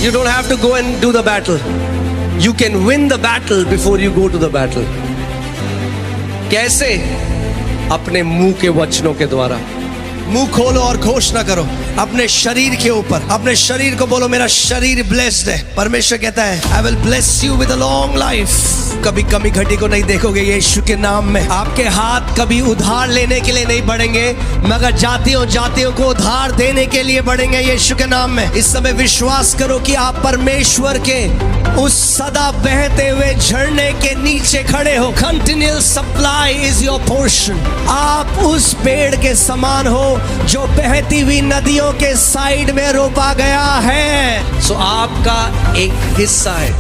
You don't have to go and do the battle. You can win the battle before you go to the battle. कैसे? अपने मुंह के वचनों के द्वारा. मुंह खोलो और घोषणा करो अपने शरीर के ऊपर. अपने शरीर को बोलो मेरा शरीर ब्लेस्ड है. परमेश्वर कहता है I will bless you with a long life. कभी कमी घटी को नहीं देखोगे यीशु के नाम में. आपके हाथ कभी उधार लेने के लिए नहीं बढ़ेंगे, मगर जातियों को उधार देने के लिए बढ़ेंगे यीशु के नाम में. इस समय विश्वास करो कि आप परमेश्वर के उस सदा बहते हुए झरने के नीचे खड़े हो. Continual supply is your portion. आप उस पेड़ के समान हो जो बहती हुई नदियों के साइड में रोपा गया है. सो आपका एक हिस्सा है.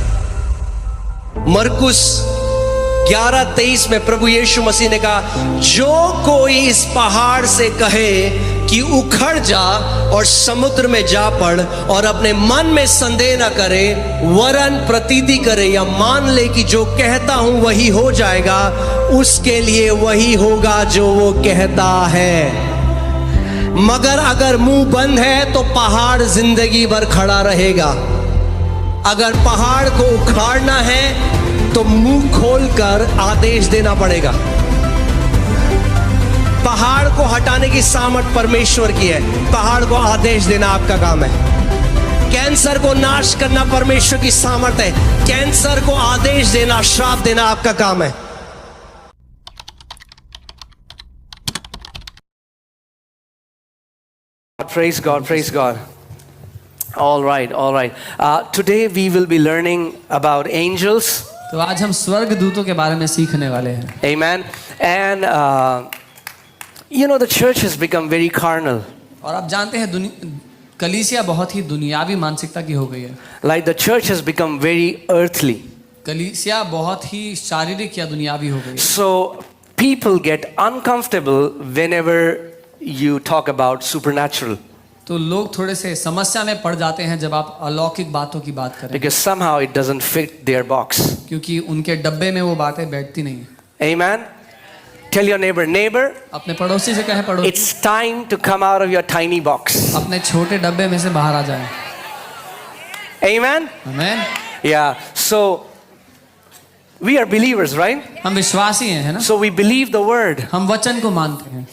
मरकुस 11:23 में प्रभु यीशु मसीह ने कहा जो कोई इस पहाड़ से कहे कि उखड़ जा और समुद्र में जा पड़ और अपने मन में संदेह न करे वरन प्रतीति करे या मान ले कि जो कहता हूं वही हो जाएगा, उसके लिए वही होगा जो वो कहता है. मगर अगर मुंह बंद है तो पहाड़ जिंदगी भर खड़ा रहेगा. अगर पहाड़ को उखाड़ना है तो मुंह खोलकर आदेश देना पड़ेगा. पहाड़ को हटाने की सामर्थ परमेश्वर की है. पहाड़ को आदेश देना आपका काम है. कैंसर को नाश करना परमेश्वर की सामर्थ है. कैंसर को आदेश देना, श्राप देना आपका काम है. Praise God, praise God. All right. Today we will be learning about angels. तो आज हम स्वर्गदूतों के बारे में सीखने वाले हैं. Amen. And the church has become very carnal. और आप जानते हैं कलीसिया बहुत ही दुनियावी मानसिकता की हो गई है. Like the church has become very earthly. कलीसिया बहुत ही शारीरिक या दुनियावी हो गई है. So people get uncomfortable whenever you talk about supernatural. तो लोग थोड़े से समस्या में पड़ जाते हैं जब आप अलौकिक बातों की बात करें. Because somehow it doesn't fit their box. क्योंकि उनके डब्बे में वो बातें बैठती नहीं. Amen. Tell your neighbor. अपने पड़ोसी से कहे पड़ोसी. It's time to come out of your tiny box. अपने छोटे डब्बे में से बाहर आ जाएं. Amen. Amen. Yeah. So we are believers, right? हम विश्वासी हैं, है ना? So we believe the word. हम वचन को मानते हैं.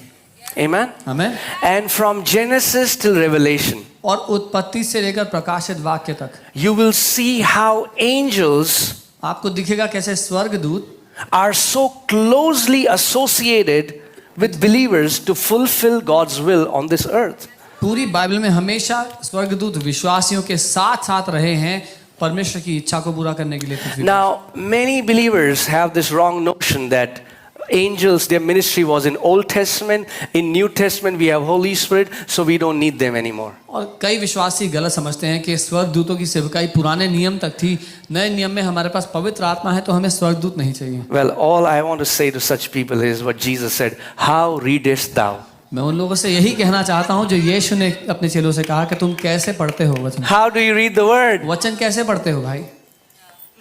Amen. Amen. And from Genesis till Revelation, और उत्पत्ति से लेकर प्रकाशित वाक्य तक, you will see how angels आपको दिखेगा कैसे स्वर्गदूत are so closely associated with believers to fulfill God's will on this earth. पूरी बाइबल में हमेशा स्वर्गदूत विश्वासियों के साथ साथ रहे हैं परमेश्वर की इच्छा को पूरा करने के लिए. Now many believers have this wrong notion that angels, their ministry was in Old Testament. In New Testament we have Holy Spirit, so we don't need them anymore. और कई विश्वासी गलत समझते हैं कि स्वर्गदूतों की सेवकाई पुराने नियम तक थी, नए नियम में हमारे पास पवित्र आत्मा है तो हमें स्वर्गदूत नहीं चाहिए. Well, all I want to say to such people is what Jesus said, how readest thou? मैं उन लोगों से यही कहना चाहता हूँ जो यीशु ने अपने चेलों से कहा कि तुम कैसे पढ़ते हो वचन. How do you read the word? वचन कैसे पढ़ते हो भाई?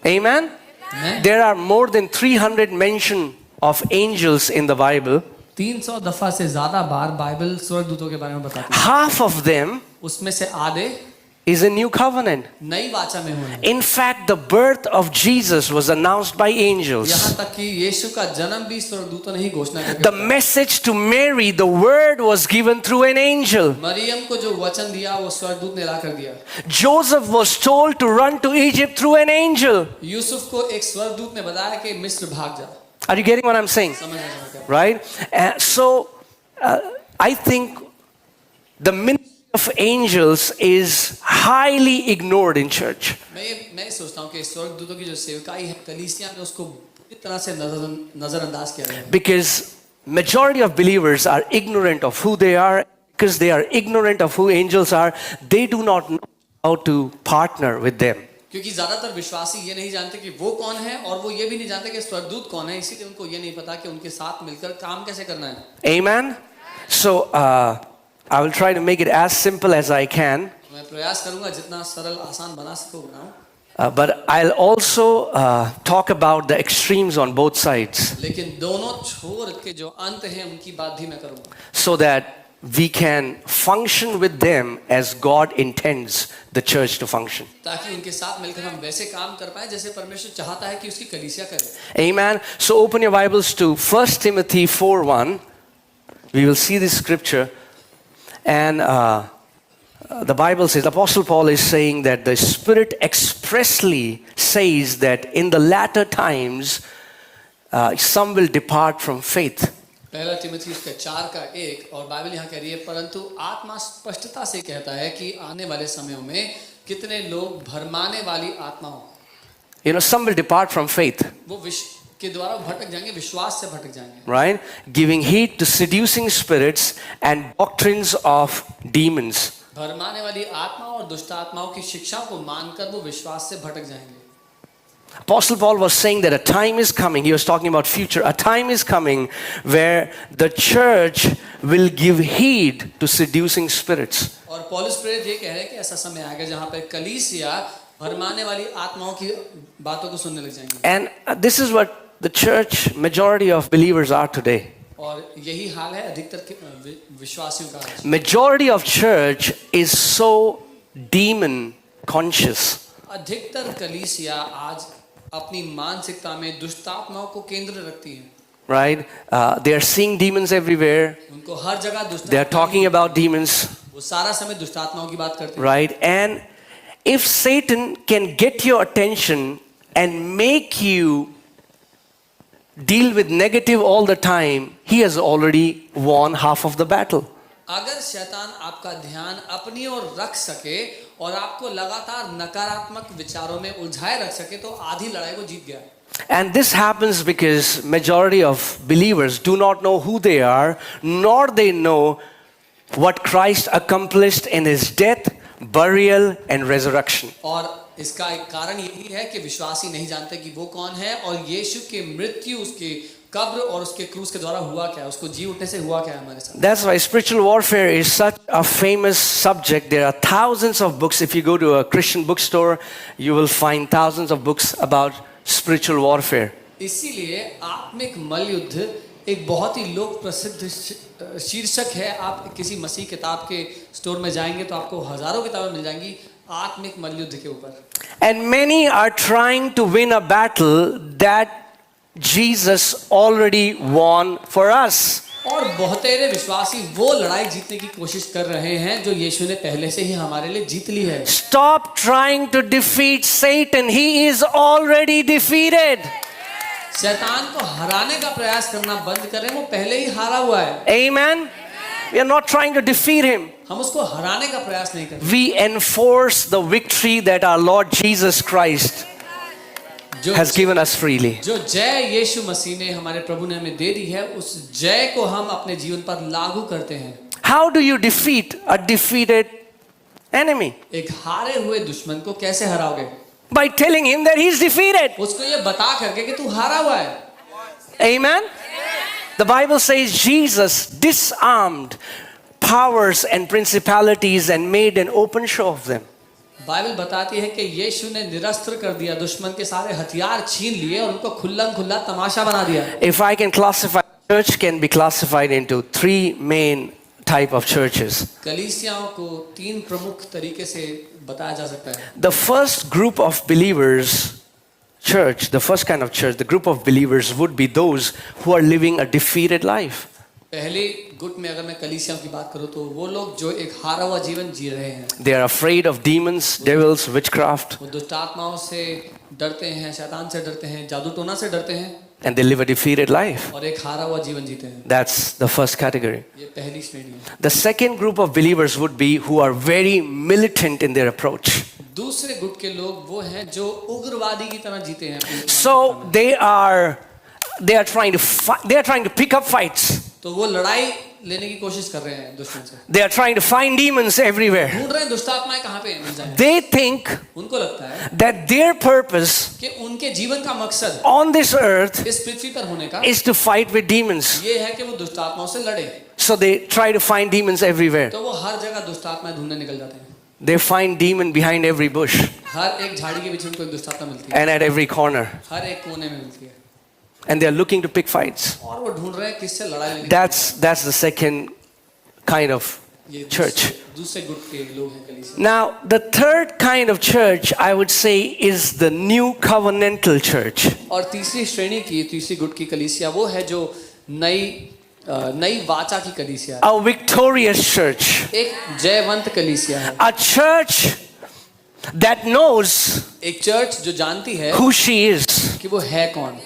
Amen. There are more than 300 mention of angels in the Bible. 300 दफा से ज्यादा बार बाइबल स्वर्गदूतों के बारे में बताती है. Half of them उसमें से आधे is a new covenant. नई वाचा में हुए. In fact, the birth of Jesus was announced by angels. यहाँ तक कि यीशु का जन्म भी स्वर्गदूतों ने ही घोषणा की. The message to Mary, the word was given through an angel. Maryam को जो वचन दिया वो स्वर्गदूत ने लाकर दिया. Joseph was told to run to Egypt through an angel. Yusuf को एक स्वर्गदूत ने बताया कि मिस्र भाग जा. Are you getting what I'm saying? Right? So I think the ministry of angels is highly ignored in church. मैं सोचता हूँ कि स्वर्गदूतों की जो सेवकाई है कलीसिया में उसको पूरी तरह से नजरअंदाज किया गया है. Because majority of believers are ignorant of who they are. Because they are ignorant of who angels are, they do not know how to partner with them. क्योंकि ज्यादातर विश्वासी ये नहीं जानते कि वो कौन है और वो ये भी नहीं जानते कि स्वर्गदूत कौन है, इसीलिए उनको ये नहीं पता कि उनके साथ मिलकर काम कैसे करना है. Amen. So I will try to make it as simple as I can. मैं प्रयास करूंगा जितना सरल आसान बना सकूं बनाऊं. But I'll also talk about the extremes on both sides. लेकिन दोनों छोर के जो अंत हैं उनकी बात भी मैं करूंगा. So that we can function with them as God intends the church to function. ताकि उनके साथ मिलकर हम वैसे काम कर पाए जैसे परमेश्वर चाहता है कि उसकी कलीसिया करे. Amen. So open your Bibles to 1 Timothy 4:1. We will see this scripture. And the Bible says, Apostle Paul is saying that the Spirit expressly says that in the latter times some will depart from faith. पहला तिमोथी उसका 4:1 और Bible यहाँ कह रही है परंतु आत्मा स्पष्टता से कहता है कि आने वाले समयों में कितने लोग भरमाने वाली आत्माओं, You know, some will depart from faith, वो के द्वारा भटक जाएंगे, विश्वास से भटक जाएंगे. right? Giving heed to seducing spirits and doctrines of demons. भरमाने वाली आत्माओं और दुष्ट आत्माओं की शिक्षाओं को मानकर वो विश्वास से भटक जाएंगे. Apostle Paul was saying that a time is coming, he was talking about future, a time is coming where the church will give heed to seducing spirits. और पौलुस प्रेरित ये कह रहे हैं कि ऐसा समय आएगा जहाँ पर कलीसिया भरमाने वाली आत्माओं की बातों को सुनने लग जाएंगे. And this is what the church, majority of believers are today. और यही हाल है अधिकतर विश्वासियों का. Majority of church is so demon conscious. अधिकतर कलीसिया आज अपनी मानसिकता में दुष्ट आत्माओं को केंद्र रखती है. Right? They are seeing demons everywhere. उनको हर जगह दुष्ट. They are talking about demons. वो सारा समय दुष्ट आत्माओं की बात करते हैं. Right? And if Satan can get your attention and make you deal with negative all the time, he has already won half of the battle. अगर शैतान आपका ध्यान अपनी ओर रख सके और आपको लगातार नकारात्मक विचारों में उलझाए रख सके तो आधी लड़ाई वो जीत गया. And this happens because majority of believers do not know who they are, nor they know what Christ accomplished in his death, burial and resurrection. और इसका एक कारण यही है कि विश्वासी नहीं जानते कि वो कौन है और यीशु के मृत्यु, उसके कब्र और उसके क्रूस के द्वारा हुआ क्या है, उसको जी उठने से हुआ क्या है हमारे साथ. That's why spiritual warfare is such a famous subject. There are thousands of books. If you go to a Christian bookstore, you will find thousands of books about spiritual warfare. इसीलिए आत्मिक मल्लयुद्ध एक बहुत ही लोक प्रसिद्ध शीर्षक है. आप किसी मसीह किताब के स्टोर में जाएंगे तो आपको हजारों किताबें मिल जाएंगी आत्मिक मल्लयुद्ध के ऊपर. And many are trying to win a battle that Jesus already won for us. और बहुतेरे विश्वासी वो लड़ाई जीतने की कोशिश कर रहे हैं जो यीशु ने पहले से ही हमारे लिए जीत ली है. Stop trying to defeat Satan. He is already defeated. शैतान को हराने का प्रयास करना बंद करें, वो पहले ही हारा हुआ है. Amen. We are not trying to defeat him. हम उसको हराने का प्रयास नहीं करते. We enforce the victory that our Lord Jesus Christ has given us freely. जो जय यीशु मसीह ने, हमारे प्रभु ने हमें दे दी है, उस जय को हम अपने जीवन पर लागू करते हैं. How do you defeat a defeated enemy? एक हारे हुए दुश्मन को कैसे हराओगे? By telling him that he's defeated. उसको ये बता करके कि तू हारा हुआ है. Amen. The Bible says Jesus disarmed powers and principalities and made an open show of them. Bible बताती है कि यीशु ने निरस्त्र कर दिया, दुश्मन के सारे हथियार छीन लिए और उनको खुल्लम खुल्ला तमाशा बना दिया. If I can classify, church can be classified into three main type of churches. कलीसियाओं को तीन प्रमुख तरीके से बताया जा सकता है. The first group of believers, church, the first kind of church, the group of believers would be those who are living a defeated life. पहले गुट में अगर मैं कलीसियाओं की बात करूं तो वो लोग जो एक हारा हुआ जीवन जी रहे हैं. They are afraid of demons, devils, witchcraft. वो दुष्ट आत्माओं से डरते हैं, शैतान से डरते हैं, जादू टोना से डरते हैं. And they live a defeated life. और एक हारा हुआ जीवन जीते हैं. That's the first category. ये पहली श्रेणी है. The second group of believers would be who are very militant in their approach. दूसरे गुट के लोग वो हैं जो उग्रवादी की तरह जीते हैं. So they are trying to pick up fights. तो वो लड़ाई लेने की कोशिश कर रहे हैं दुश्मन से. They are trying to find demons everywhere. ढूंढ रहे हैं दुष्ट आत्माएं कहाँ पे मिल जाएं. They think उनको लगता है that their purpose कि उनके जीवन का मकसद on this earth इस पृथ्वी पर होने का is to fight with demons. ये है कि वो दुष्ट आत्माओं से लड़े. So they try to find demons everywhere. तो वो हर जगह दुष्ट आत्माएं ढूंढने निकल जाते हैं. They find demon behind every bush हर एक झाड़ी के पीछे उनको एक दुष्ट आत्मा मिलती है. and at every corner. हर एक कोने में मिलती है. And they are looking to pick fights. और वो ढूंढ रहे हैं किससे लड़ाई लगे. That's the second kind of ये church. दूसरे गुट के लोग हैं कलीसिया। Now, the third kind of church, I would say, is the new covenantal church. और तीसरी श्रेणी की तीसरी गुट की कलीसिया वो है जो नई वाचा की कलीसिया है। A victorious church. एक जयवंत कलीसिया है। A church that knows एक चर्च जो जानती है who she is. कि वो है कौन।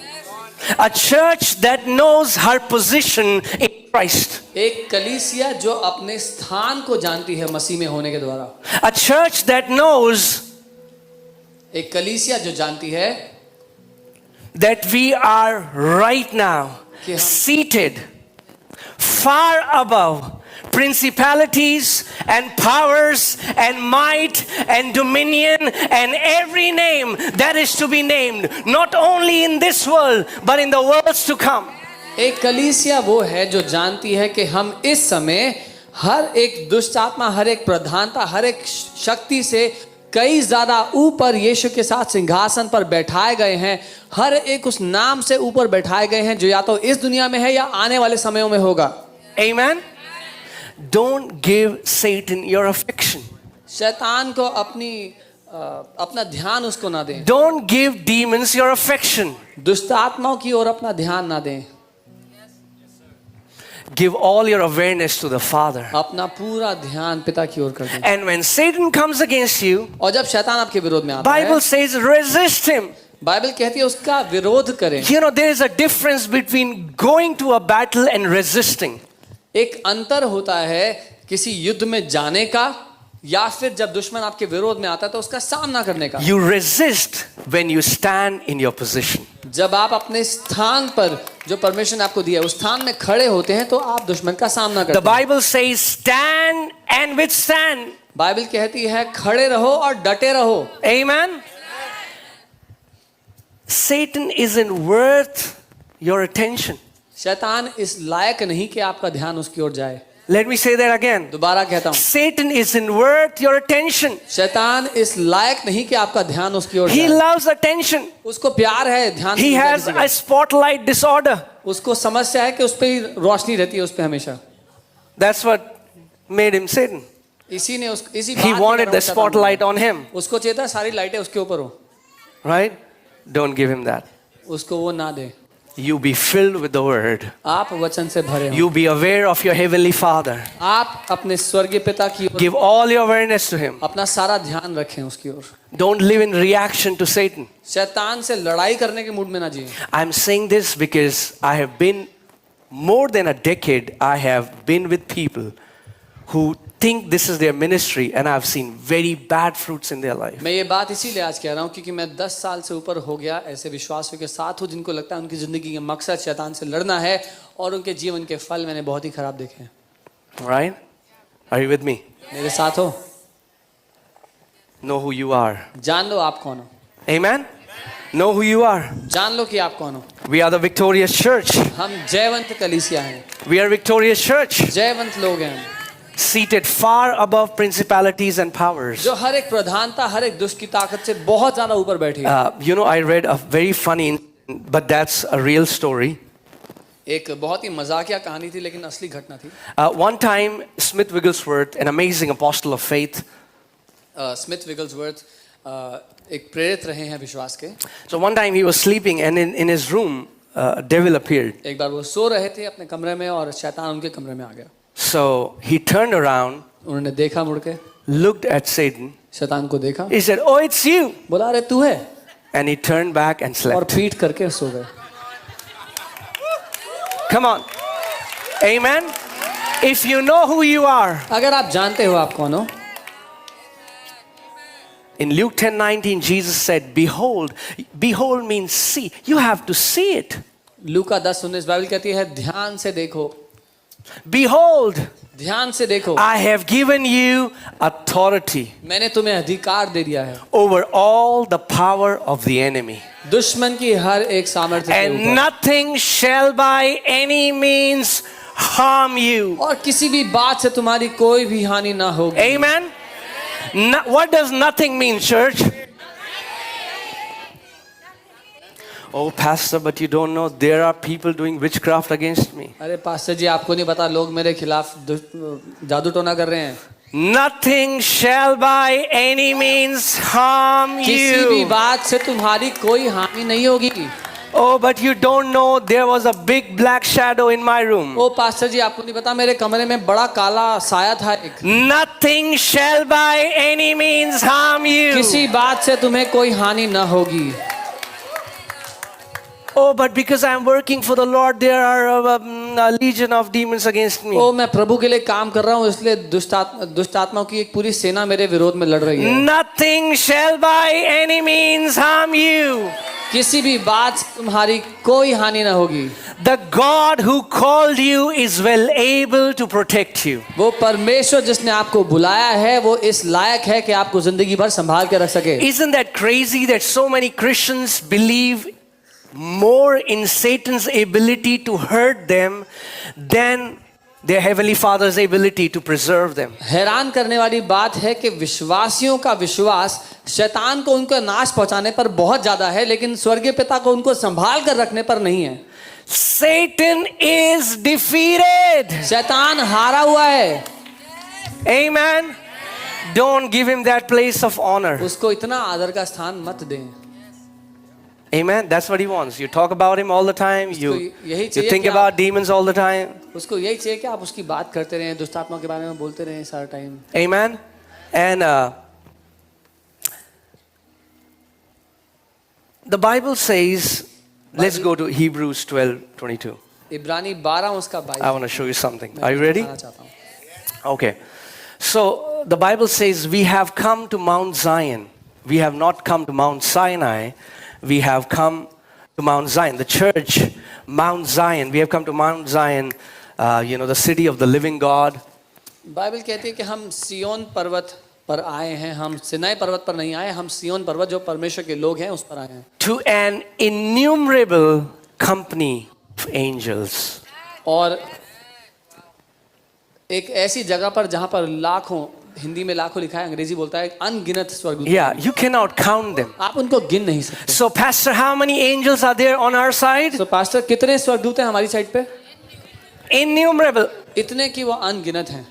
A church that knows her position in Christ. एक कलीसिया जो अपने स्थान को जानती है मसीह में होने के द्वारा। A church that knows एक कलीसिया जो जानती है that we are right now कि हम seated far above principalities and powers and might and dominion and every name that is to be named, not only in this world but in the worlds to come. एक कलीसिया वो है जो जानती है कि हम इस समय हर एक दुष्ट आत्मा, हर एक प्रधानता, हर एक शक्ति से कई ज्यादा ऊपर यीशु के साथ सिंहासन पर बैठाए गए हैं। हर एक उस नाम से ऊपर बैठाए गए हैं जो या तो इस दुनिया में है या आने वाले समयों में होगा। Amen. Don't give Satan your affection. शैतान को अपना ध्यान उसको ना दें। Don't give demons your affection. दुष्ट आत्माओं की ओर अपना ध्यान ना दें। Give all your awareness to the Father. अपना पूरा ध्यान पिता की ओर कर दें। And when Satan comes against you, और जब शैतान आपके विरोध में आता Bible है, says resist him. बाइबल कहती है उसका विरोध करें। You know, there is a difference between going to a battle and resisting. एक अंतर होता है किसी युद्ध में जाने का या फिर जब दुश्मन आपके विरोध में आता है तो उसका सामना करने का। You resist when you stand in your position. जब आप अपने स्थान पर जो परमेश्वर ने आपको दिया है उस स्थान में खड़े होते हैं तो आप दुश्मन का सामना करते The हैं। Bible says stand and withstand. Bible कहती है खड़े रहो और डटे रहो। Amen. Satan isn't worth your attention. शैतान इस लायक नहीं कि आपका ध्यान उसकी ओर जाए। Let me say that again. दोबारा कहता हूँ, Satan isn't worth your attention. शैतान इस लायक नहीं कि आपका ध्यान उसकी ओर He जाए। loves attention. उसको प्यार है ध्यान He से has किसी का। a spotlight disorder. उसको समस्या है कि उस पे रोशनी रहती है उस पे हमेशा। That's what made him Satan. इसी ने इसी He बात wanted के the कारण spotlight on him. उसको चाहिए था सारी लाइटें उसके ऊपर हो। Right? Don't give him that. उसको वो ना दे। You be filled with the word. आप वचन से भरे हो। You be aware of your heavenly Father. आप अपने स्वर्गीय पिता की ओर Give all your awareness to him. अपना सारा ध्यान रखें उसकी ओर। Don't live in reaction to Satan. शैतान से लड़ाई करने के मूड में ना जिए। I'm saying this because I have been more than a decade, I have been with people who think this is their ministry and I've seen very bad fruits in their life. मैं ये बात इसीलिए आज कह रहा हूँ क्योंकि मैं 10 साल से ऊपर हो गया ऐसे विश्वासियों के साथ हूँ जिनको लगता है उनकी जिंदगी का मकसद शैतान से लड़ना है और उनके जीवन के फल मैंने बहुत ही खराब देखे हैं। Right? Are you with me? मेरे साथ हो? Know who you are. जान लो आप कौन हो। Amen? Know who you are. जान लो कि आप कौन हो। We are the victorious church. हम जयवंत कलीसिया हैं। We are victorious church. जयवंत लोग हैं Seated far above principalities and powers. जो हर एक प्रधानता हर एक दुष्ट की ताकत से बहुत ज्यादा ऊपर बैठी है। You know, I read a very funny, but that's a real story. एक बहुत ही मजाकिया कहानी थी लेकिन असली घटना थी। One time, Smith Wigglesworth, an amazing apostle of faith, Smith Wigglesworth एक प्रेरित रहे हैं विश्वास के। so one time he was sleeping and in his room, a devil appeared. एक बार वो सो रहे थे अपने कमरे में और शैतान उनके कमरे में आ गया। So he turned around, उन्होंने देखा मुड़ के, looked at Satan. शैतान को देखा, He said, "Oh, it's you." बोला अरे तू है, And he turned back and और slept. पीट करके सो गए। Come on. Amen. If you know who you are. अगर आप जानते हो आप कौन हो। In Luke 10:19, Jesus said, "Behold." Behold means see. You have to see it. Luka 10:19 Bible कहती है ध्यान से देखो। Behold, ध्यान से देखो। I have given you authority मैंने तुम्हें अधिकार दे दिया है over all the power of the enemy. दुश्मन की हर एक सामर्थ्य के And ऊपर। nothing shall by any means harm you. और किसी भी बात से तुम्हारी कोई भी हानि ना होगी। Amen. What does nothing mean, church? Oh, Pastor, but you don't know there are people doing witchcraft against me. अरे पास्टर जी, आपको नहीं पता लोग मेरे खिलाफ जादू टोना कर रहे हैं। Nothing shall by any means harm किसी भी you. बात से तुम्हारी कोई हानि नहीं होगी। Oh, but you don't know there was a big black shadow in my room. ओ पास्टर जी, आपको नहीं पता मेरे कमरे में बड़ा काला साया था एक। Nothing shall by any means harm you. किसी बात से तुम्हें कोई हानि न होगी। Oh, but because I am working for the Lord, there are a legion of demons against me. ओ मैं प्रभु के लिए काम कर रहा हूँ, इसलिए दुष्ट आत्माओं की एक पूरी सेना मेरे विरोध में लड़ रही है। Nothing shall by any means harm you. किसी भी बात से तुम्हारी कोई हानि न होगी। The God who called you is well able to protect you. वो परमेश्वर जिसने आपको बुलाया है वो इस लायक है कि आपको जिंदगी भर संभाल के रख सके। Isn't that crazy that so many Christians believe more in Satan's ability to hurt them than their heavenly Father's ability to preserve them? हैरान करने वाली बात है कि विश्वासियों का विश्वास शैतान को उनका नाश पहुंचाने पर बहुत ज्यादा है, लेकिन स्वर्गीय पिता को उनको संभाल कर रखने पर नहीं है। Satan is defeated. शैतान हारा हुआ है। Amen. Don't give him that place of honor. उसको इतना आदर का स्थान मत दें। Amen. That's what he wants. You talk about him all the time. You think about demons all the time. उसको यही चाहिए कि आप उसकी बात करते रहें, दुष्ट आत्मा के बारे में बोलते रहें सारा time. Amen. And the Bible says, let's go to Hebrews 12:22. इब्रानी 12 उसका 22। I want to show you something. Are you ready? बताना चाहता हूं। Okay. So the Bible says we have come to Mount Zion. We have not come to Mount Sinai. We have come to Mount Zion. The church, Mount Zion. We have come to Mount Zion, the city of the living God. Bible कहती है कि हम सियोन पर्वत पर आए हैं। हम सिनाई पर्वत पर नहीं आए, हम सियोन पर्वत जो परमेश्वर के लोग हैं उस पर आए हैं। To an innumerable company of angels. और एक ऐसी जगह पर जहां पर लाखों, हिंदी में लाखों लिखा है, अंग्रेजी बोलता है अनगिनत स्वर्गदूत। Yeah, you cannot count them. आप उनको गिन नहीं सकते। So, Pastor, how many angels are there on our side? तो पास्टर, कितने स्वर्गदूत हैं हमारी साइड पे? Innumerable. इतने कि वो अनगिनत हैं।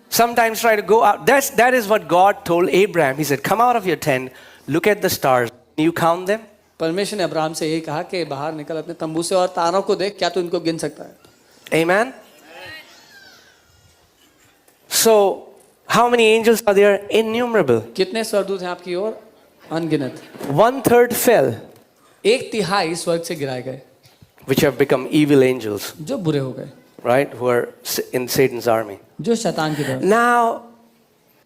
Sometimes try to go out. That is what God told Abraham. He said, "Come out of your tent, look at the stars. Can you count them?" परमेश्वर ने अब्राहम से यही कहा कि बाहर निकल अपने तंबू से और तारों को देख, क्या तू इनको गिन सकता है? Amen. So, how many angels are there? Innumerable. कितने स्वर्गदूत हैं आपकी ओर? अनगिनत। 1/3 fell, 1/3 स्वर्ग से गिराए गए, which have become evil angels, जो बुरे हो गए, right? Who are in Satan's army. जो शैतान की तरफ। Now,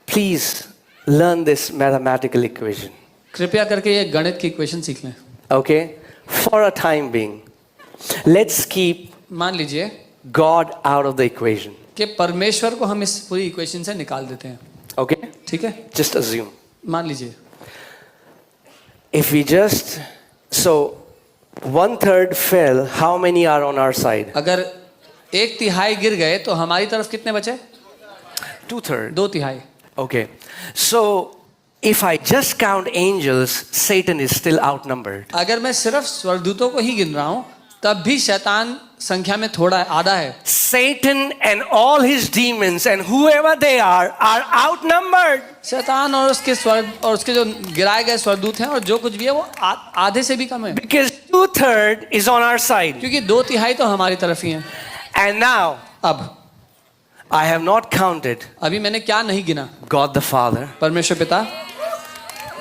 please learn this mathematical equation. कृपया करके ये गणित की इक्वेशन सीख लें। Okay? For a time being, let's keep मान लीजिए God out of the equation. कि परमेश्वर को हम इस पूरी इक्वेशन से निकाल देते हैं। Okay? ठीक है? Just assume. मान लीजिए If we just, so 1/3 fell, how many are on our side? अगर 1/3 गिर गए तो हमारी तरफ कितने बचे? 2/3. 2/3। Okay. So if I just count angels, Satan is still outnumbered. अगर मैं सिर्फ स्वर्गदूतों को ही गिन रहा हूं तब भी शैतान संख्या में थोड़ा आधा है। Satan and all his demons and whoever they are outnumbered. शैतान और उसके जो गिराए गए स्वर्गदूत हैं और जो कुछ भी है वो आधे से भी कम है, Because 2/3 is on our side. क्योंकि 2/3 तो हमारी तरफ ही है। And now, अब I have not counted अभी मैंने क्या नहीं गिना? God the Father, परमेश्वर पिता,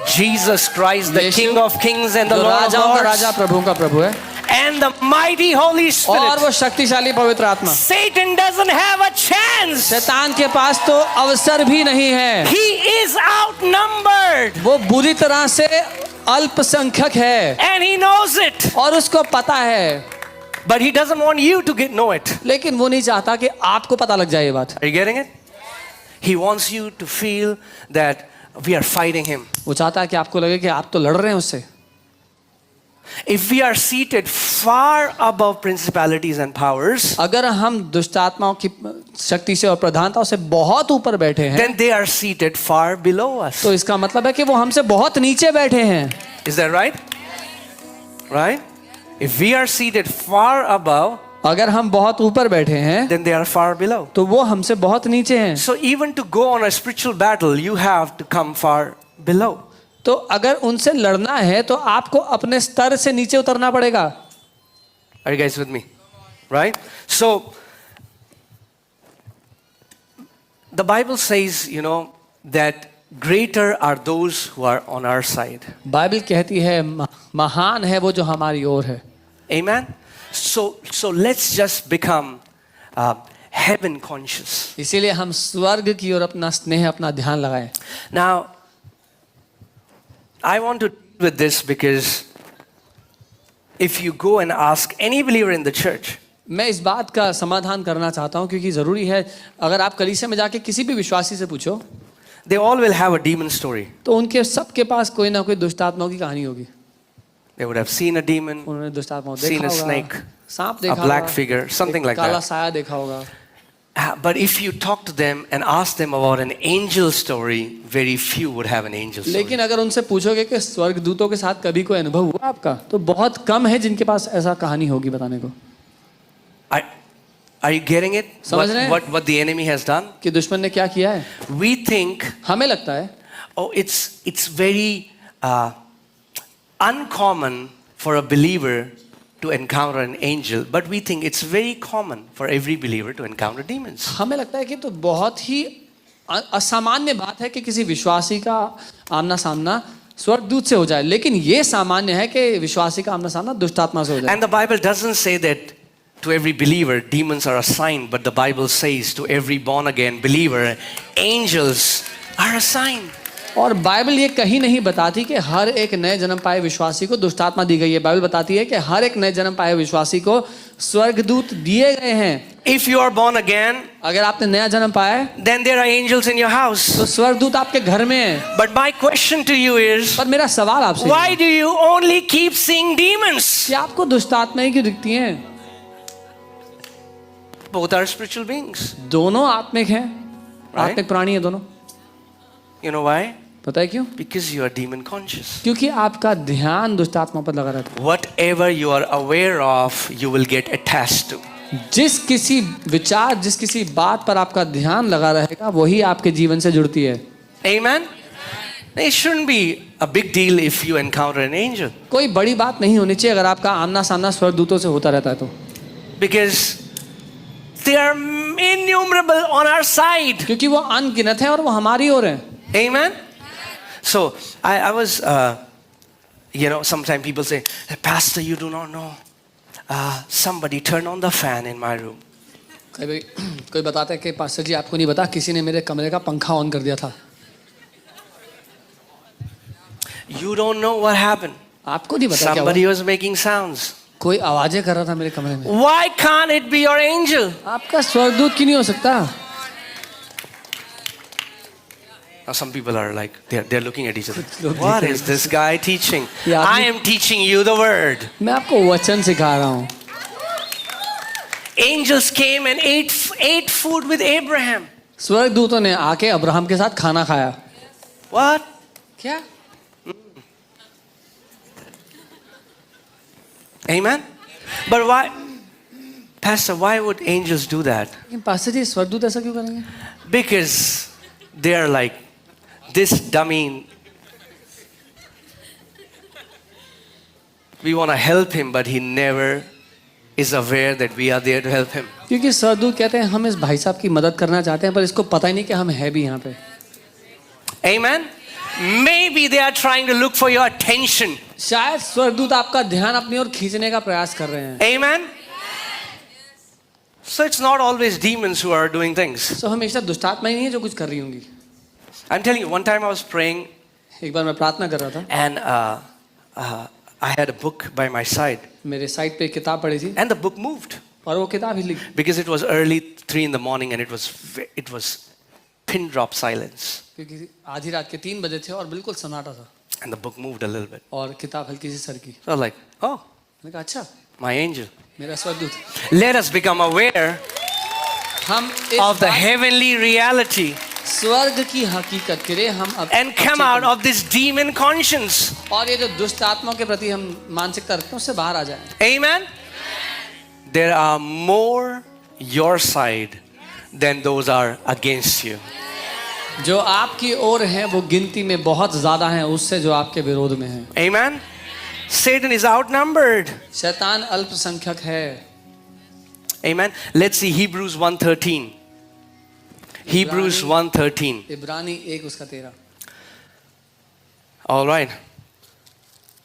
Jesus Christ, the Yeshu, King of Kings and the जो Lord of राजाओं का राजा, Lords, प्रभुओं का प्रभु है, and the mighty Holy और Spirit. वो शक्तिशाली पवित्र आत्मा। Satan doesn't have a chance. शैतान के पास तो अवसर भी नहीं है। He is outnumbered. वो बुरी तरह से अल्पसंख्यक है And he knows it. और उसको पता है, But he doesn't want you to know it. लेकिन वो नहीं चाहता कि आपको पता लग जाए ये बात। Are you getting it? He wants you to feel that we are fighting him. वो चाहता है कि आपको लगे कि आप तो लड़ रहे हैं उससे। If we are seated far above principalities and powers, अगर हम दुष्ट आत्माओं की शक्ति से और प्रधानताओं से बहुत ऊपर बैठे हैं, then they are seated far below us. तो इसका मतलब है कि वो हमसे बहुत नीचे बैठे हैं। Is that right? right? If we are seated far above, अगर हम बहुत ऊपर बैठे हैं then they are far below. तो वो हमसे बहुत नीचे हैं. So even to go on a spiritual battle, you have to come far below. तो अगर उनसे लड़ना है तो आपको अपने स्तर से नीचे उतरना पड़ेगा. Are you guys with me? Right? So the Bible says, you know, that greater are those who are on our side. Bible कहती है महान है वो जो हमारी ओर है. Amen? So let's just become heaven conscious. इसीलिए हम स्वर्ग की ओर अपना स्नेह अपना ध्यान लगाएं. Now, I want to deal with this because if you go and ask any believer in the church, मैं इस बात का समाधान करना चाहता हूं क्योंकि ज़रूरी है. अगर आप कलीसिया में जाके किसी भी विश्वासी से पूछो they all will have a demon story. तो उनके सबके पास कोई ना कोई दुष्ट आत्माओं की कहानी होगी. They would have seen a demon, उन्होंने दुष्ट आत्माओं seen देखा a होगा, snake, सांप a देखा black होगा, figure, something एक like काला that. साया देखा होगा. But if you talk to them and ask them about an angel story, very few would have an angel story. लेकिन अगर उनसे पूछोगे कि स्वर्गदूतों के साथ कभी कोई अनुभव हुआ आपका तो बहुत कम है जिनके पास ऐसा कहानी होगी बताने को. Are you getting it? समझ रहे हैं? What the enemy has done? कि दुश्मन ने क्या किया है. We think, हमें लगता है oh, it's very uncommon for a believer to encounter an angel, but we think it's very common for every believer to encounter demons. हमें लगता है कि तो बहुत ही असामान्य बात है कि किसी विश्वासी का आमना सामना स्वर्गदूत से हो जाए. लेकिन ये सामान्य है कि विश्वासी का आमना सामना दुष्ट आत्मा से हो जाए. And the Bible doesn't say that to every believer demons are assigned, but the Bible says to every born again believer angels are assigned. और बाइबल ये कहीं नहीं बताती कि हर एक नए जन्म पाए विश्वासी को दुष्ट आत्मा दी गई है. बाइबल बताती है कि हर एक नए जन्म पाए विश्वासी को स्वर्गदूत दिए गए हैं. If you are born again, अगर आपने नया जन्म पाया है then there are angels in your house. तो स्वर्गदूत आपके घर में है. But my question to you is, पर मेरा सवाल आपसे why do you only keep seeing demons? कि आपको दुष्ट आत्माएं क्यों दिखती हैं. Both are spiritual beings. दोनों आत्मिक हैं. Right? आत्मिक प्राणी है दोनों. You know why? पता है क्यों. Because you are demon conscious. क्योंकि आपका ध्यान दुष्ट आत्मा पर लगा रहता Whatever you are aware of, you will get attached to. है. जिस किसी विचार जिस किसी बात पर आपका ध्यान लगा रहेगा वही आपके जीवन से जुड़ती है. Amen? It shouldn't be a big deal if you encounter an angel. कोई बड़ी बात नहीं होनी चाहिए अगर आपका आमना सामना स्वर्गदूतों से होता रहता है तो. Because they are innumerable on our side. क्योंकि वो अनगिनत है और वो हमारी ओर है. Amen? So I was, you know, sometimes people say, Pastor, you do not know. Somebody turned on the fan in my room. कोई बताता है कि पास्टर जी आपको नहीं पता किसी ने मेरे कमरे का पंखा ऑन कर दिया था. You don't know what happened. आपको नहीं पता क्या Somebody हुआ. was making sounds. कोई आवाजें कर रहा था मेरे कमरे में. Why can't it be your angel? आपका स्वर्गदूत क्यों नहीं हो सकता. Now some people are like, they're looking at each other. लोग What देख रहे is this guy teaching? ये I आदमी- am teaching you the word. मैं आपको वचन सिखा रहा हूँ. Angels came and ate food with Abraham. स्वर्गदूतों ने आके अब्राहम के साथ खाना खाया. What? क्या. Amen? But why? Pastor, why would angels do that? लेकिन पास्टर जी स्वर्गदूत ऐसा क्यों करेंगे. Because they are like, this dummy, we want to help him, but he never is aware that we are there to help him. क्योंकि स्वर्गदूत कहते हैं हम इस भाई साहब की मदद करना चाहते हैं पर इसको पता ही नहीं कि हम हैं भी यहाँ पे. Amen? Maybe they are trying to look for your attention. शायद स्वर्गदूत आपका ध्यान अपनी ओर खींचने का प्रयास कर रहे हैं. Amen? So it's not always demons who are doing things. तो हमेशा दुष्ट आत्मा ही नहीं है जो कुछ कर रही होंगी. I'm telling you, one time I was praying एक बार मैं प्रार्थना कर रहा था. and I had a book by my side मेरे साइड पे एक किताब पड़ी थी and the book moved और वो किताब हिली because it was early 3 in the morning and it was pin drop silence क्योंकि आधी रात के 3 बजे थे और बिल्कुल सन्नाटा था and the book moved a little bit. और किताब हल्की सी सरकी. So I was like, oh, मैंने कहा अच्छा my angel. मेरा स्वर्गदूत. Let us become aware हम of the heavenly reality स्वर्ग की हकीकत के लिए हम अब and come out of this demon conscience. और ये जो दुष्ट आत्माओं के प्रति हम मानसिकता रखते हैं उससे बाहर आ जाएं। Amen. There are more your side than those are against you. जो आपकी ओर हैं वो गिनती में बहुत ज्यादा हैं उससे जो आपके विरोध में हैं। Amen. Satan is outnumbered. शैतान अल्पसंख्यक है। Amen. Let's see Hebrews 1:13. Hebrews 1:13. इब्रानी 1:13। All right.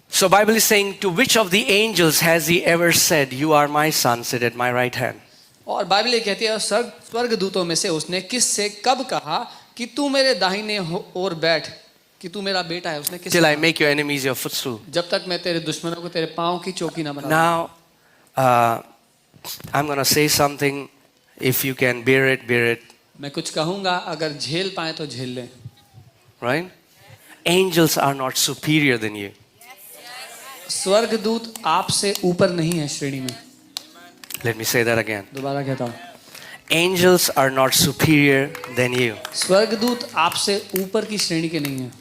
So Bible is saying, to which of the angels has he ever said, you are my son, sit at my right hand? और Bible ये कहती है स्वर्ग दूतों में से उसने किस से कब कहा कि तू मेरे दाहिने ओर बैठ, कि तू मेरा बेटा है। उसने किस Till I make your enemies your footstool. जब तक मैं तेरे दुश्मनों को तेरे पांव की चौकी ना बना दूं। Now, I'm going to say something. If you can bear it, bear it. मैं कुछ कहूंगा, अगर झेल पाए तो झेल लें। Right? Angels are not superior than you. स्वर्गदूत आपसे ऊपर नहीं है श्रेणी में। Let me say that again. दोबारा कहता हूँ, Angels are not superior than you. स्वर्गदूत आपसे ऊपर की श्रेणी के नहीं है।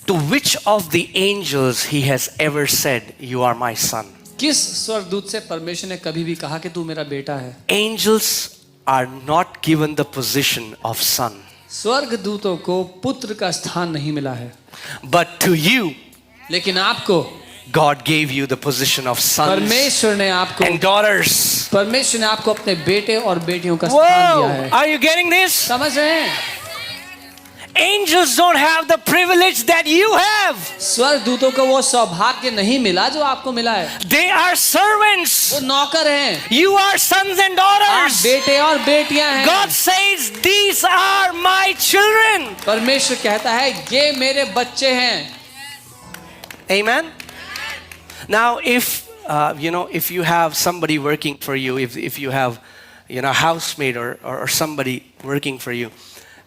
To which of the angels he has ever said, you are my son? किस स्वर्गदूत से परमेश्वर ने कभी भी कहा कि तू मेरा बेटा है? Angels are not given the position of son. स्वर्गदूतों को पुत्र का स्थान नहीं मिला है, But to you, लेकिन आपको God gave you the position of sons परमेश्वर ने आपको and daughters. परमेश्वर ने आपको अपने बेटे और बेटियों का स्थान दिया Whoa! है। Are you getting this? समझ रहे हैं? Angels don't have the privilege that you have. स्वर्गदूतों को वो सौभाग्य नहीं मिला जो आपको मिला है। They are servants. वो नौकर हैं, You are sons and आप daughters. बेटे और बेटियां हैं। God says, these are my children. परमेश्वर कहता है ये मेरे बच्चे हैं। Amen. Now, if if you have somebody working for you, if you have a housemaid or somebody working for you,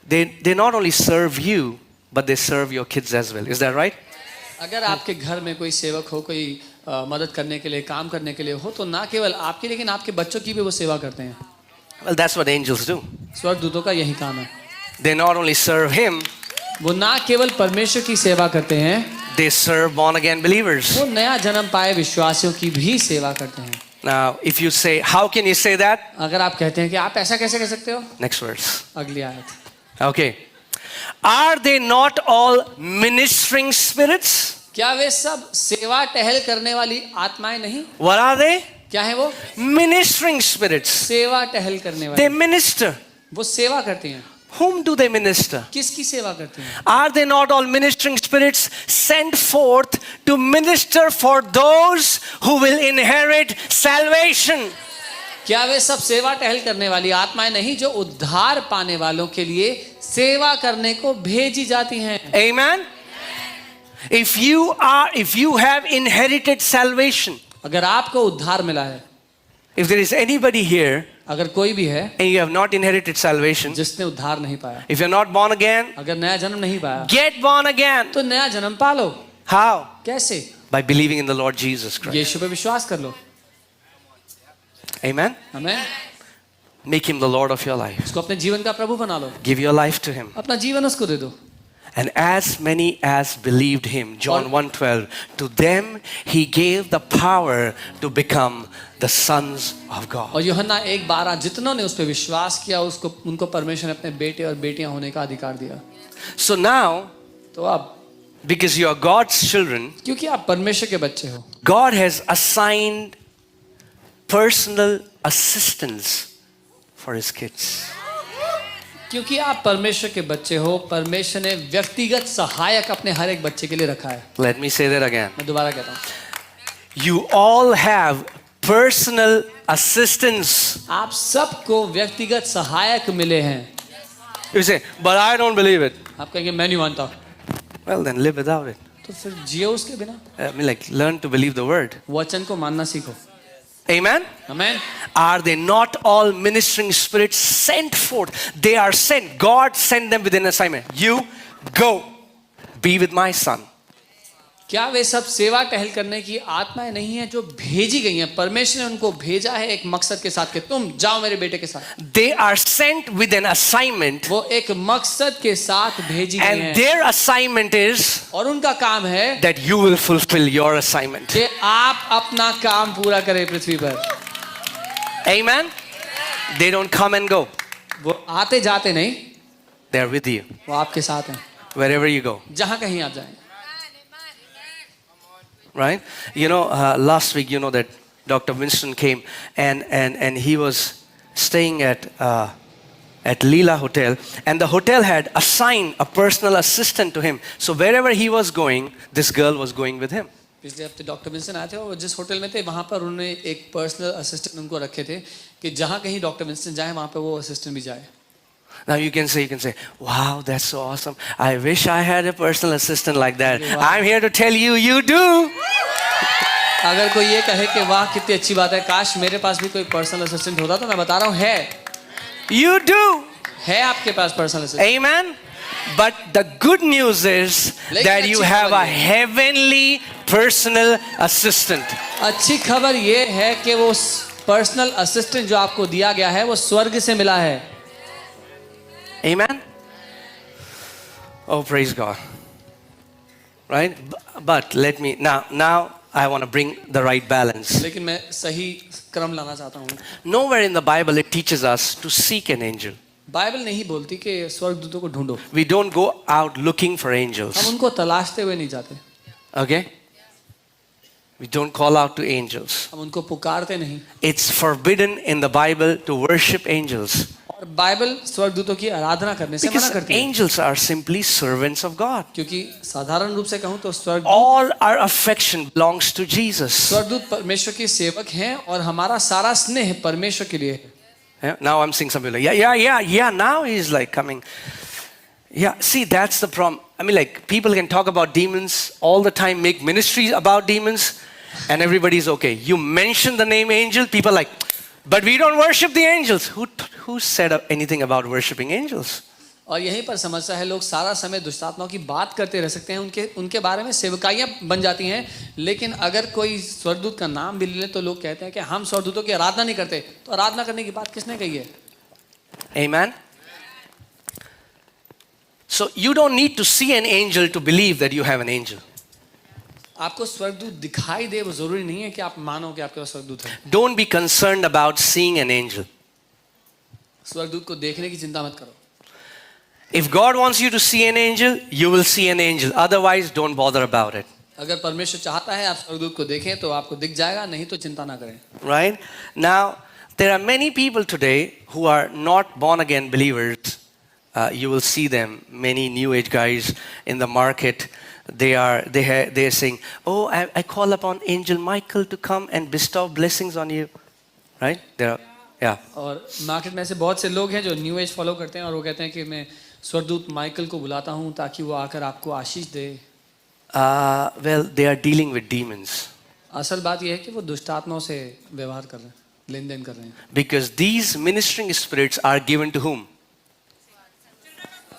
they not only serve you, but they serve your kids as well. Is that right? अगर आपके घर में कोई सेवक हो, कोई मदद करने के लिए, काम करने के लिए हो, तो ना केवल आपकी लेकिन आपके बच्चों की भी वो सेवा करते हैं। Well, that's what angels do. स्वर्गदूतों का यही काम है। They not only serve him, वो ना केवल परमेश्वर की सेवा करते हैं, they serve born again believers. वो नया जन्म पाए विश्वासियों की भी सेवा करते हैं। Now, if you say, how can you say that? अगर आप कहते हैं कि आप ऐसा कैसे कह सकते हो, Next verse. अगली आयत। Okay. Are they not all ministering spirits? क्या वे सब सेवा टहल करने वाली आत्माएं नहीं? What are they? क्या है वो? Ministering spirits. सेवा टहल करने They वाली। minister. वो सेवा करती हैं। Whom do they minister? किसकी सेवा करती हैं? Are they not all ministering spirits sent forth to minister for those who will inherit salvation? क्या वे सब सेवा टहल करने वाली आत्माएं नहीं जो उद्धार पाने वालों के लिए सेवा करने को भेजी जाती हैं? Amen. If you have inherited salvation, अगर आपको उद्धार मिला है, if there is anybody here अगर कोई भी है and you have not inherited salvation, जिसने उद्धार नहीं पाया, if you're not born again, अगर नया जन्म नहीं पाया, get born again. तो नया जन्म पालो। How? कैसे? By believing in the Lord Jesus Christ. यीशु पे विश्वास कर लो। Amen. हमें Make him the Lord of your life. उसको अपने जीवन का प्रभु बना लो, Give your life to him. अपना जीवन उसको दे दो। And as many as believed him, John 1:12, to them he gave the power to become the sons of God. और यूहन्ना 1:12, जितनों ने उस पे विश्वास किया उसको उनको परमेश्वर ने अपने बेटे और बेटियां होने का अधिकार दिया। So now, तो अब because you are God's children, क्योंकि आप परमेश्वर के बच्चे हो, God has assigned personal assistants for his kids. क्योंकि आप परमेश्वर के बच्चे हो, परमेश्वर ने व्यक्तिगत सहायक अपने हर एक बच्चे के लिए रखा है। Let me say that again. मैं दोबारा कहता हूँ, You all have personal assistants. आप सबको व्यक्तिगत सहायक मिले हैं। You say, but I don't believe it. आप कहेंगे मैं नहीं मानता, Well, then live without it. तो फिर जियो उसके बिना, I mean, like, learn to believe the word. वचन को मानना सीखो। Amen? Amen. Are they not all ministering spirits sent forth? They are sent. God sent them with an assignment. You go, be with my son. क्या वे सब सेवा टहल करने की आत्माएं नहीं है जो भेजी गई हैं? परमेश्वर ने उनको भेजा है एक मकसद के साथ कि तुम जाओ मेरे बेटे के साथ। They are sent with an assignment, वो एक मकसद के साथ भेजी गई and हैं their assignment is और उनका काम है that you will fulfill your assignment. कि आप अपना काम पूरा करें पृथ्वी पर। Amen? They don't come and go. वो आते जाते नहीं, They are with you वो आपके साथ हैं wherever you go. जहां कहीं आप जाएं। Right? You know, last week, you know that Dr. Winston came and he was staying at Leela Hotel, and the hotel had assigned a personal assistant to him. So wherever he was going, this girl was going with him. पिछले हफ्ते doctor Winston आए थे और जिस hotel में थे वहां पर उन्होंने एक पर्सनल असिस्टेंट उनको रखे थे कि जहां कहीं डॉक्टर विंस्टन जाए वहां पर वो असिस्टेंट भी जाए। Now you can say, wow, that's so awesome. I wish I had a personal assistant like that. I'm here to tell you, you do. अगर कोई ये कहे कि वाह कितनी अच्छी बात है, काश मेरे पास भी कोई पर्सनल असिस्टेंट होता, तो मैं बता रहा हूँ है। You do. है आपके पास personal assistant. Amen. But the good news is that you have a heavenly personal assistant. अच्छी खबर ये है कि वो पर्सनल असिस्टेंट जो आपको दिया गया है वो स्वर्ग से मिला है। Amen. Oh, praise God. Right? But let me now I want to bring the right balance. लेकिन मैं सही क्रम लाना चाहता हूँ। Nowhere in the Bible it teaches us to seek an angel. Bible नहीं बोलती कि स्वर्गदूतों को ढूंढो। We don't go out looking for angels. हम उनको तलाशते हुए नहीं जाते। Okay? We don't call out to angels. हम उनको पुकारते नहीं। It's forbidden in the Bible to worship angels. और बाइबल स्वर्गदूतों की आराधना करने से मना Because करती है। angels are simply servants of God. क्योंकि साधारण रूप से कहूँ तो स्वर्गदूत All our affection belongs to Jesus. स्वर्गदूत परमेश्वर के सेवक हैं और हमारा सारा स्नेह परमेश्वर के लिए है। Yeah, now I'm seeing some people like, yeah, now he's like coming. Yeah, see, that's the problem. I mean, like, people can talk about demons all the time, make ministries about demons, and everybody's okay. You mention the name angel, people are like, but we don't worship the angels. Who said anything about worshiping angels? और यहीं पर समस्या है, लोग सारा समय दुष्टात्माओं की बात करते रह सकते हैं, उनके बारे में सेवकाइयाँ बन जाती हैं, लेकिन अगर कोई स्वर्गदूत का नाम भी ले ले तो लोग कहते हैं कि हम स्वर्गदूतों की आराधना नहीं करते। तो आराधना करने की बात किसने कही है? Amen. So you don't need to see an angel to believe that you have an angel. आपको स्वर्गदूत दिखाई दे वो जरूरी नहीं है कि आप मानो कि आपके पास स्वर्गदूत है। Don't be concerned about seeing an angel. स्वर्गदूत को देखने की चिंता मत करो। If God wants you to see an angel, you will see an angel. Otherwise, don't bother about it. अगर परमेश्वर चाहता है आप स्वर्गदूत को देखें तो आपको दिख जाएगा, नहीं तो चिंता ना करें। Right? Now, there are many people today who are not born again believers. You will see them, many new age guys in the market. They are saying, "Oh, I call upon Angel Michael to come and bestow blessings on you." Right? Yeah. और market में ऐसे बहुत से लोग हैं जो new age follow करते हैं और वो कहते हैं कि मैं स्वर्गदूत माइकल को बुलाता हूँ ताकि वो आकर आपको आशीष दे। Well, they are dealing with demons. असल बात यह है कि वो दुष्टात्माओं से व्यवहार कर रहे हैं, लेन देन कर रहे हैं। Because these ministering spirits are given to whom?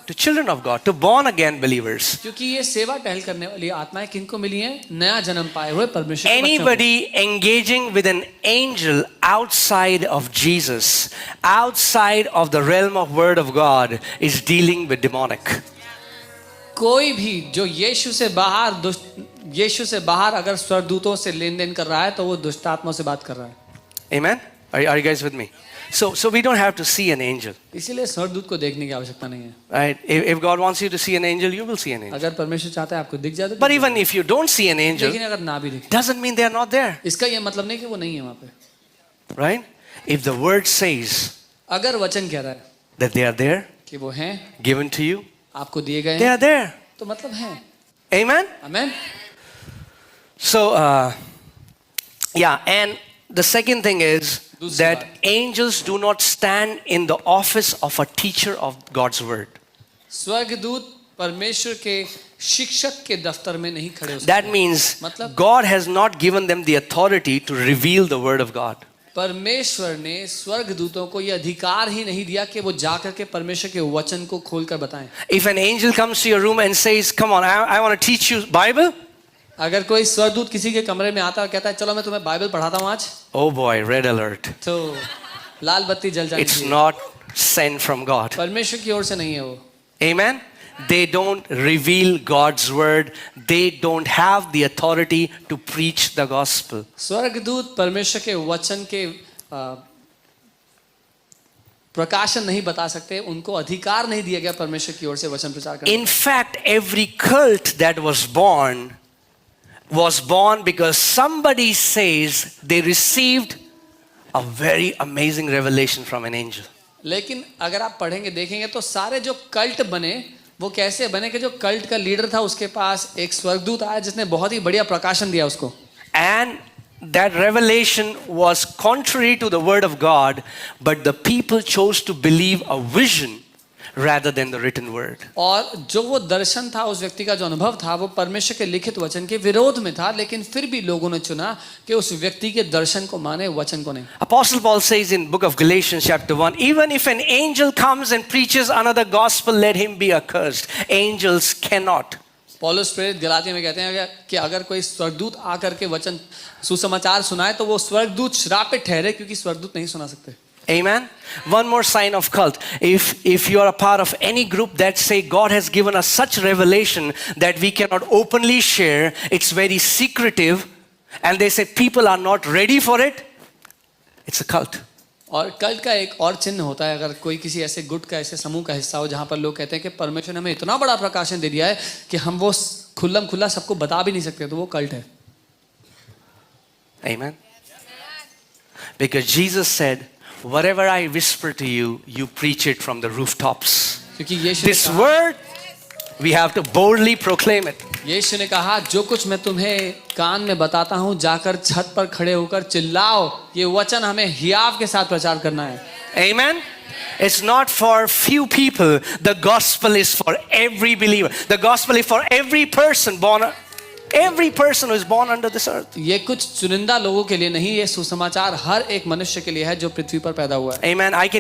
To children of God, to born again believers. क्योंकि ये सेवा टहल करने वाली आत्माएं किनको मिली हैं? नया जन्म पाए हुए परमेश्वर के बच्चों को। Anybody engaging with an angel outside of Jesus, outside of the realm of Word of God, is dealing with demonic. कोई भी जो यीशु से बाहर अगर स्वर्गदूतों से लेन देन कर रहा है तो वो दुष्टात्माओं से बात कर रहा है। Amen? Are you guys with me? So we don't have to see an angel. इसीलिए स्वर्गदूत को देखने की आवश्यकता नहीं है। Right? If God wants you to see an angel, you will see an angel. अगर परमेश्वर चाहता है आपको दिख जाए तो But even if you don't see an angel, लेकिन अगर ना भी दिखे doesn't mean they are not there. इसका ये मतलब नहीं कि वो नहीं है वहाँ पे। Right? If the word says अगर वचन कह रहा है that they are there, कि वो हैं, given to you, आपको दिए गए they हैं, are there. तो मतलब हैं। Amen? Amen. So, yeah, and the second thing is दूसरी that बात। angels do not stand in the office of a teacher of God's word. स्वर्गदूत परमेश्वर के शिक्षक के दफ्तर में नहीं खड़े हो सकते। That means मतलब God has not given them the authority to reveal the word of God. परमेश्वर ने स्वर्गदूतों को यह अधिकार ही नहीं दिया कि वो जाकर के परमेश्वर के वचन को खोलकर बताएं। If an angel comes to your room and says, "Come on, I want to teach you Bible," अगर कोई स्वर्गदूत किसी के कमरे में आता है और कहता है चलो मैं तुम्हें बाइबल पढ़ाता हूँ आज, Oh boy, red alert. तो लाल बत्ती जल जानी It's चाहिए। not sent from God. परमेश्वर की ओर से नहीं है वो। Amen? They don't reveal God's word. They don't have the authority to preach the gospel. स्वर्गदूत परमेश्वर के वचन के प्रकाशन नहीं बता सकते, उनको अधिकार नहीं दिया गया परमेश्वर की ओर से वचन प्रचार करने। In fact, every cult that was born because somebody says they received a very amazing revelation from an angel. लेकिन अगर आप पढ़ेंगे देखेंगे तो सारे जो कल्ट बने वो कैसे बने कि जो कल्ट का लीडर था उसके पास एक स्वर्गदूत आया जिसने बहुत ही बढ़िया प्रकाशन दिया उसको, And that revelation was contrary to the word of God, but the people chose to believe a vision rather than the written word. और जो वो दर्शन था उस व्यक्ति का जो अनुभव था वो परमेश्वर के लिखित वचन के विरोध में था, लेकिन फिर भी लोगों ने चुना कि उस व्यक्ति के दर्शन को माने, वचन को नहीं। Apostle Paul says in book of Galatians chapter 1, even if an angel comes and preaches another gospel, let him be accursed. Angels cannot. पौलुस प्रेरित गलातियों में कहते हैं कि अगर कोई स्वर्गदूत आकर के वचन सुसमाचार सुनाए तो वो स्वर्गदूत श्रापित ठहरे, क्योंकि स्वर्गदूत नहीं सुना सकते। Amen. One more sign of cult. If you are a part of any group that say God has given us such revelation that we cannot openly share, it's very secretive, and they say people are not ready for it, it's a cult. और cult का एक और चिन्ह होता है, अगर कोई किसी ऐसे गुट का, ऐसे समूह का हिस्सा हो जहां पर लोग कहते हैं कि परमेश्वर ने हमें इतना बड़ा प्रकाशन दे दिया है कि हम वो खुल्लम खुल्ला सबको बता भी नहीं सकते, तो वो कल्ट है। Amen. Because Jesus said, whatever I whisper to you, you preach it from the rooftops. क्योंकि यीशु ने This कहा, word, we have to boldly proclaim it. यीशु ने कहा जो कुछ मैं तुम्हें कान में बताता हूं जाकर छत पर खड़े होकर चिल्लाओ, ये वचन हमें हियाव के साथ प्रचार करना है। Amen. It's not for few people. The gospel is for every believer. The gospel is for every person who is born under this earth. ये कुछ चुनिंदा लोगों के लिए नहीं, ये सुसमाचार हर एक मनुष्य के लिए है जो पृथ्वी पर पैदा हुआ है। Amen. I can